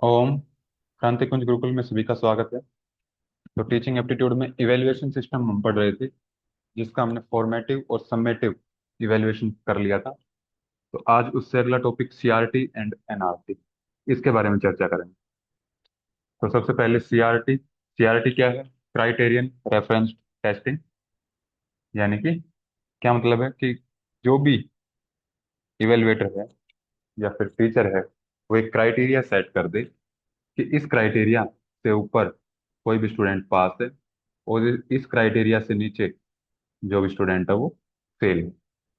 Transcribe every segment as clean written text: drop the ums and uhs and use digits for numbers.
ओम। क्रांति कुंज गुरुकुल में सभी का स्वागत है। तो टीचिंग एप्टीट्यूड में इवेल्युएशन सिस्टम हम पढ़ रहे थे, जिसका हमने फॉर्मेटिव और सम्मेटिव इवेल्युएशन कर लिया था। तो आज उससे अगला टॉपिक सीआरटी एंड एनआरटी, इसके बारे में चर्चा करेंगे। तो सबसे पहले सीआरटी। सीआरटी क्या है? Criterion reference testing. यानी कि क्या मतलब है कि जो भी इवेलुएटर है या फिर टीचर है, वो एक क्राइटेरिया सेट कर दे कि इस क्राइटेरिया से ऊपर कोई भी स्टूडेंट पास है और इस क्राइटेरिया से नीचे जो भी स्टूडेंट है वो फेल है।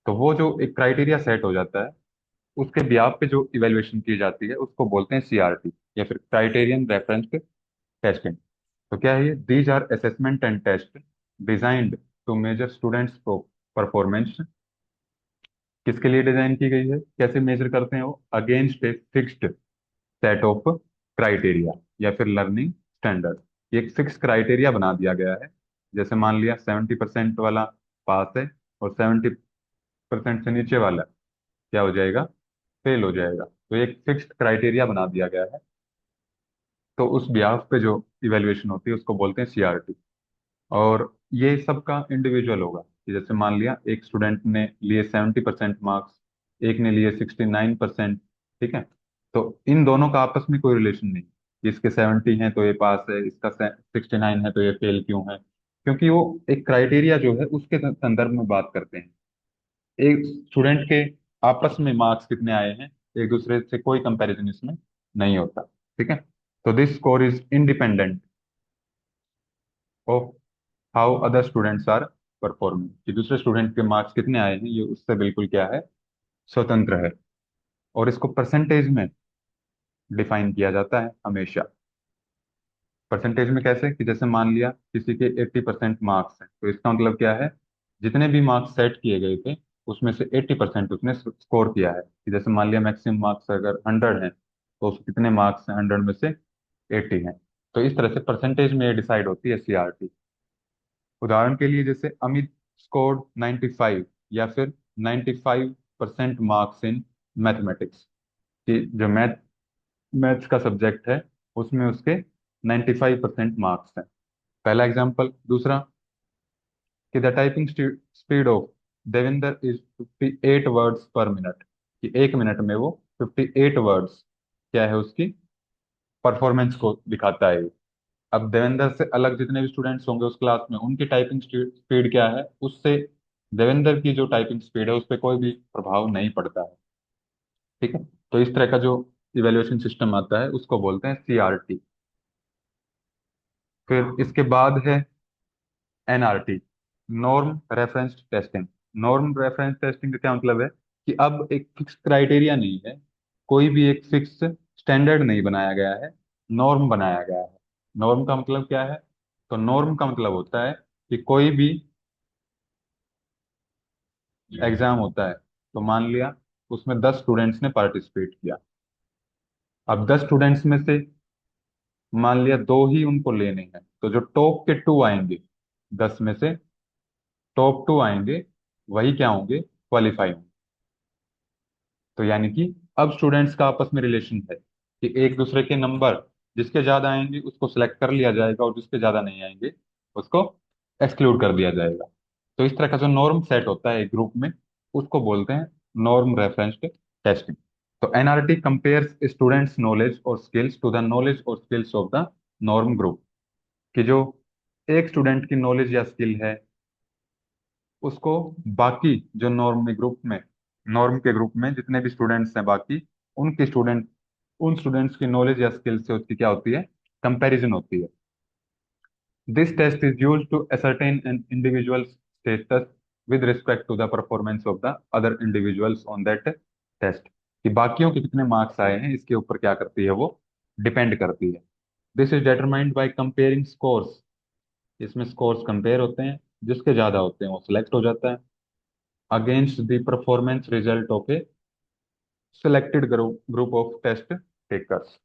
तो वो जो एक क्राइटेरिया सेट हो जाता है, उसके ब्याह पे जो इवेल्युएशन की जाती है उसको बोलते हैं सीआरटी या फिर क्राइटेरियन रेफरेंस टेस्टिंग। तो क्या है ये? These are assessment and test designed to measure students performance. किसके लिए डिजाइन की गई है, कैसे मेजर करते हैं वो? Against a fixed set of criteria या फिर लर्निंग स्टैंडर्ड। एक फिक्स क्राइटेरिया बना दिया गया है। जैसे मान लिया 70% वाला पास है और 70% से नीचे वाला क्या हो जाएगा? फेल हो जाएगा। तो एक फिक्स्ड क्राइटेरिया बना दिया गया है। तो उस ब्याह पे जो इवेल्युएशन होती है उसको बोलते हैं सीआरटी। और ये सबका इंडिविजुअल होगा कि जैसे मान लिया एक स्टूडेंट ने लिए 70% मार्क्स, एक ने लिए 69%। ठीक है। तो इन दोनों का आपस में कोई रिलेशन नहीं। इसके 70 है तो ये पास है, इसका 69 है तो ये फेल क्यों है? क्योंकि वो एक क्राइटेरिया जो है उसके संदर्भ में बात करते हैं। एक स्टूडेंट के आपस में मार्क्स कितने आए हैं, एक दूसरे से कोई कंपैरिजन इसमें नहीं होता। ठीक है। तो this score is independent of how other students are performing. कि दूसरे स्टूडेंट के मार्क्स कितने आए हैं ये उससे बिल्कुल क्या है, स्वतंत्र है। और इसको परसेंटेज में डिफाइन किया जाता है हमेशा। परसेंटेज में कैसे? कि जैसे मान लिया किसी के 80% मार्क्स हैं, तो इसका मतलब क्या है? जितने भी मार्क्स सेट किए गए थे उसमें से 80% उसने स्कोर किया है। कि जैसे मान लिया मैक्सिमम मार्क्स अगर 100 हैं तो उसके कितने मार्क्स हैं 100 में से? 80 हैं। तो इस तरह से परसेंटेज में ये डिसाइड होती है सीआरटी। उदाहरण के लिए जैसे अमित स्कोर्ड 95 या फिर 95% मार्क्स इन मैथमेटिक्स। कि जो मैथ्स का सब्जेक्ट है उसमें उसके 95% मार्क्स हैं। पहला एग्जाम्पल। दूसरा कि the typing speed of Devendra is 58 words पर मिनट। कि एक मिनट में वो 58 वर्ड्स क्या है उसकी परफॉर्मेंस को दिखाता है। अब देवेंद्र से अलग जितने भी स्टूडेंट्स होंगे उस क्लास में उनकी टाइपिंग स्पीड क्या है, उससे देवेंद्र की जो टाइपिंग स्पीड है उस पर कोई भी प्रभाव नहीं पड़ता है। ठीक है। तो इस तरह का जो इवेल्युएशन सिस्टम आता है उसको बोलते हैं सीआरटी। फिर इसके बाद है NRT, norm reference testing. Norm reference testing का क्या मतलब है? कि अब एक फिक्स क्राइटेरिया नहीं है, कोई भी एक फिक्स स्टैंडर्ड नहीं बनाया गया है, नॉर्म बनाया गया है। नॉर्म का मतलब क्या है? तो नॉर्म का मतलब होता है कि कोई भी एग्जाम होता है तो मान लिया उसमें 10 स्टूडेंट्स ने पार्टिसिपेट किया। अब 10 स्टूडेंट्स में से मान लिया दो ही उनको लेने हैं, तो जो टॉप के टू आएंगे, 10 में से टॉप टू आएंगे, वही क्या होंगे? क्वालिफाई होंगे। तो यानी कि अब स्टूडेंट्स का आपस में रिलेशन है कि एक दूसरे के नंबर जिसके ज्यादा आएंगे उसको सिलेक्ट कर लिया जाएगा और जिसके ज्यादा नहीं आएंगे उसको एक्सक्लूड कर दिया जाएगा। तो इस तरह का जो नॉर्म सेट होता है एक ग्रुप में उसको बोलते हैं नॉर्म रेफरेंस्ड टेस्टिंग। तो एनआरटी कंपेयर्स स्टूडेंट्स नॉलेज और स्किल्स टू द नॉलेज और skills of the norm group. कि जो एक स्टूडेंट की नॉलेज या स्किल है उसको बाकी जो नॉर्म के ग्रुप में जितने भी स्टूडेंट्स हैं बाकी उनके स्टूडेंट उन स्टूडेंट्स की नॉलेज या स्किल से उसकी क्या होती है? कंपैरिजन होती है। This test is use to ascertain an individual's status with respect to the performance of the other individuals on that test। कि बाकियों के कितने मार्क्स आए हैं इसके ऊपर क्या करती है वो? डिपेंड करती है। This is determined by comparing scores. इसमें स्कोर्स कंपेयर होते हैं, जिसके ज्यादा होते हैं वो सिलेक्ट हो जाता है against the performance result of a selected group of test takers.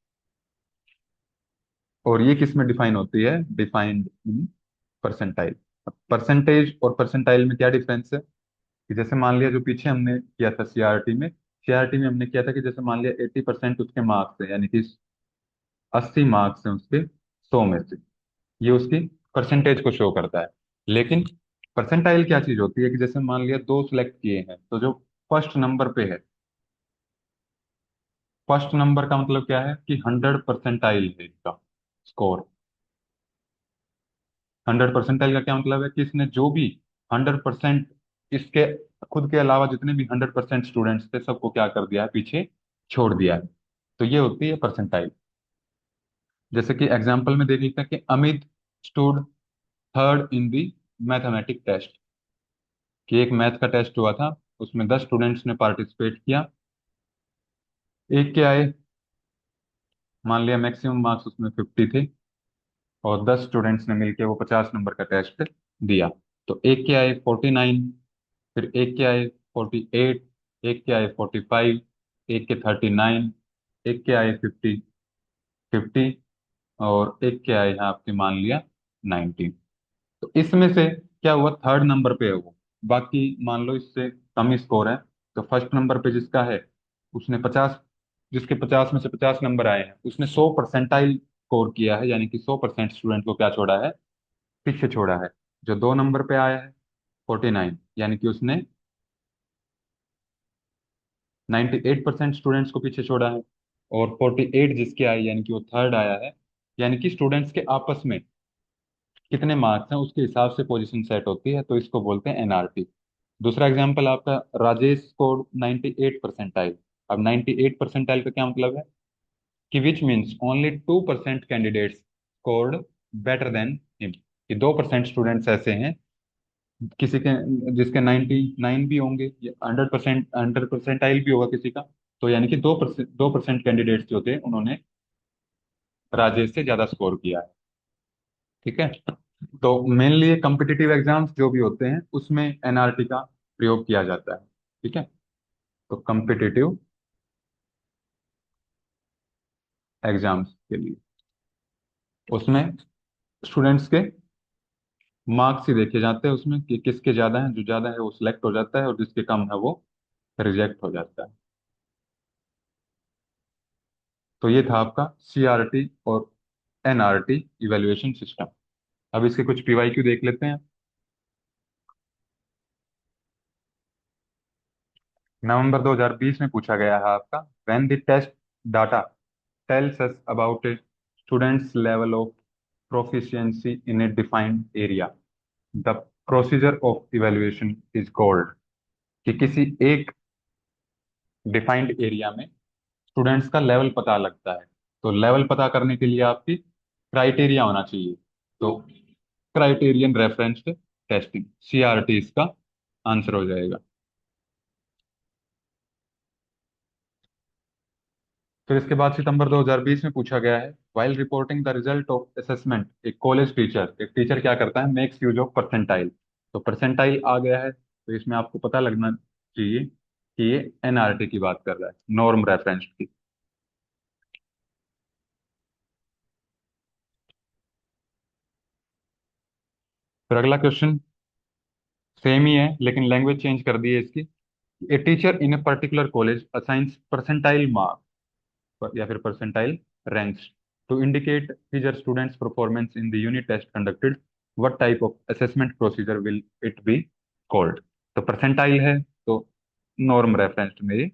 और ये किस में डिफाइन होती है? Defined in percentile. परसेंटेज और परसेंटाइल में क्या डिफरेंस है? कि जैसे मान लिया जो पीछे हमने किया था सीआरटी में, सीआरटी में हमने किया था कि जैसे मान लिया 80% उसके मार्क्स है, यानी कि 80 मार्क्स हैं उसके 100 में से, ये उसकी परसेंटेज को शो करता है। लेकिन परसेंटाइल क्या चीज होती है कि जैसे मान लिया दो सिलेक्ट किए हैं, तो जो फर्स्ट नंबर पे है, फर्स्ट नंबर का मतलब क्या है कि 100 परसेंटाइल है इसका स्कोर। 100 परसेंटाइल का क्या मतलब है कि इसने जो भी 100%, इसके खुद के अलावा जितने भी 100% स्टूडेंट्स थे सबको क्या कर दिया है, पीछे छोड़ दिया है। तो ये होती है परसेंटाइल। जैसे कि एग्जाम्पल में देख लेते हैं कि Amit stood third in the mathematic test, कि एक मैथ का टेस्ट हुआ था, उसमें 10 स्टूडेंट्स ने पार्टिसिपेट किया, एक के आए, मान लिया मैक्सिमम मार्क्स उसमें 50 थे, और 10 स्टूडेंट्स ने मिलकर वो 50 नंबर का टेस्ट दिया। तो एक के आए 49, फिर एक के आए 48, एक के आए 45, एक के 39, एक के आए 50, और एक के आए हैं आपके मान लिया 19। तो इसमें से क्या हुआ, थर्ड नंबर पे है वो, बाकी मान लो इससे कम ही स्कोर है। तो फर्स्ट नंबर पे जिसका है, उसने 50, जिसके 50 में से 50 नंबर आए हैं, उसने 100 परसेंटाइल स्कोर किया है, यानी कि 100% स्टूडेंट को क्या छोड़ा है, पीछे छोड़ा है। जो दो नंबर पे आया है 49, यानी कि उसने 98% स्टूडेंट्स को पीछे छोड़ा है। और 48 जिसके आए, यानी कि वो थर्ड आया है, यानी कि स्टूडेंट्स के आपस में कितने मार्क्स हैं उसके हिसाब से पोजीशन सेट होती है, तो इसको बोलते हैं एनआरटी। दूसरा एग्जांपल आपका, राजेश स्कोर्ड 98 परसेंटाइल। अब 98 परसेंटाइल का क्या मतलब है कि which means only 2% candidates scored better than him, कि 2% स्टूडेंट्स ऐसे हैं किसी के जिसके 99 भी होंगे, या 100%, 100 परसेंटाइल भी होगा किसी का। तो यानी कि 2% कैंडिडेट्स जो थे उन्होंने राजेश से ज्यादा स्कोर किया है। ठीक है। तो मेनली ये कॉम्पिटिटिव एग्जाम्स जो भी होते हैं उसमें एनआरटी का प्रयोग किया जाता है। ठीक है। तो कॉम्पिटिटिव एग्जाम्स के लिए उसमें स्टूडेंट्स के मार्क्स ही देखे जाते हैं उसमें, कि किसके ज्यादा हैं, जो ज्यादा है वो सिलेक्ट हो जाता है, और जिसके कम है वो रिजेक्ट हो जाता है। तो ये था आपका सीआरटी और एनआरटी इवेल्युएशन सिस्टम। अब इसके कुछ पीवाईक्यू देख लेते हैं। नवंबर 2020 में पूछा गया है आपका, when the test data tells us about a student's level of proficiency in a defined area, the procedure of evaluation is called, कि किसी एक डिफाइंड एरिया में स्टूडेंट्स का लेवल पता लगता है। तो लेवल पता करने के लिए आपकी क्राइटेरिया होना चाहिए। तो क्राइटेरियन रेफरेंस्ड टेस्टिंग, सीआरटी इसका आंसर हो जाएगा। फिर इसके बाद सितंबर 2020 में पूछा गया है, while reporting the result of assessment, एक कॉलेज टीचर, एक टीचर क्या करता है, मेक्स यूज ऑफ परसेंटाइल। तो परसेंटाइल आ गया है, तो इसमें आपको पता लगना चाहिए कि ये एनआरटी की बात कर रहा है, नॉर्म रेफरेंस की। फिर अगला क्वेश्चन सेम ही है, लेकिन लैंग्वेज चेंज कर दी है इसकी। A teacher in a particular college assigns percentile marks, या फिर percentile ranks to indicate his her students performance in the unit test conducted, what type of assessment procedure will it be called. तो percentile है, तो norm reference में ये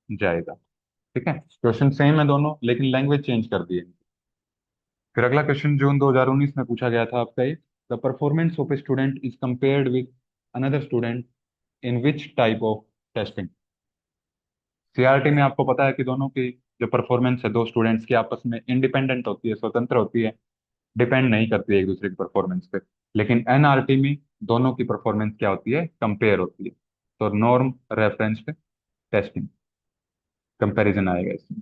जाएगा। ठीक है। क्वेश्चन सेम है दोनों, लेकिन लैंग्वेज चेंज कर दी है। फिर अगला क्वेश्चन जून 2019 में पूछा गया था आपका, ये the performance of a student is compared with another student in which type of testing. CRT में आपको पता है कि दोनों की जो परफॉर्मेंस है दो स्टूडेंट्स की आपस में इंडिपेंडेंट होती है, स्वतंत्र होती है, डिपेंड नहीं करती है एक दूसरे की परफॉर्मेंस पे। लेकिन एनआरटी में दोनों की परफॉर्मेंस क्या होती है, कंपेयर होती है। तो नॉर्म रेफरेंस्ड टेस्टिंग, कंपैरिजन आएगा इसमें।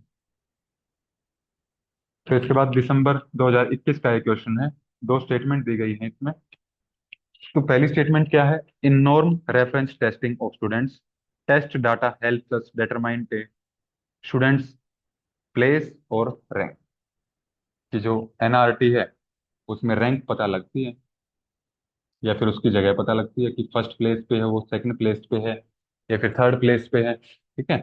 फिर इसके बाद दिसंबर 2021 का एक क्वेश्चन है, दो स्टेटमेंट दी गई है इसमें। तो पहली स्टेटमेंट क्या है, in norm reference testing of students, test data helps us determine students place और रैंक, कि जो एनआरटी है उसमें रैंक पता लगती है, या फिर उसकी जगह पता लगती है कि फर्स्ट प्लेस पे है वो, सेकंड प्लेस पे है, या फिर थर्ड प्लेस पे है। ठीक है।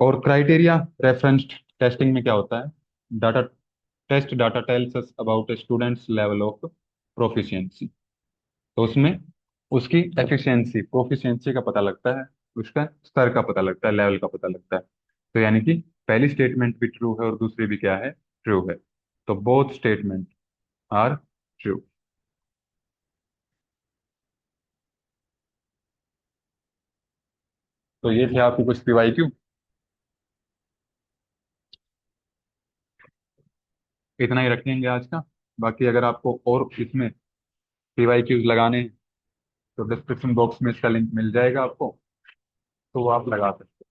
और क्राइटेरिया रेफरेंस्ड टेस्टिंग में क्या होता है, data test data tells us about a students level of proficiency. तो उसमें उसकी एफिशिएंसी प्रोफिशिएंसी का पता लगता है, उसका स्तर का पता लगता है, लेवल का पता लगता है। तो यानी कि पहली स्टेटमेंट भी ट्रू है और दूसरी भी क्या है, ट्रू है। तो बोथ स्टेटमेंट आर ट्रू। तो ये थे आपकी कुछ पीवाईक्यू। इतना ही रखेंगे आज का। बाकी अगर आपको और इसमें पीवाईक्यूज लगाने हैं तो डिस्क्रिप्शन बॉक्स में इसका लिंक मिल जाएगा आपको, तो वो आप लगा सकते हैं।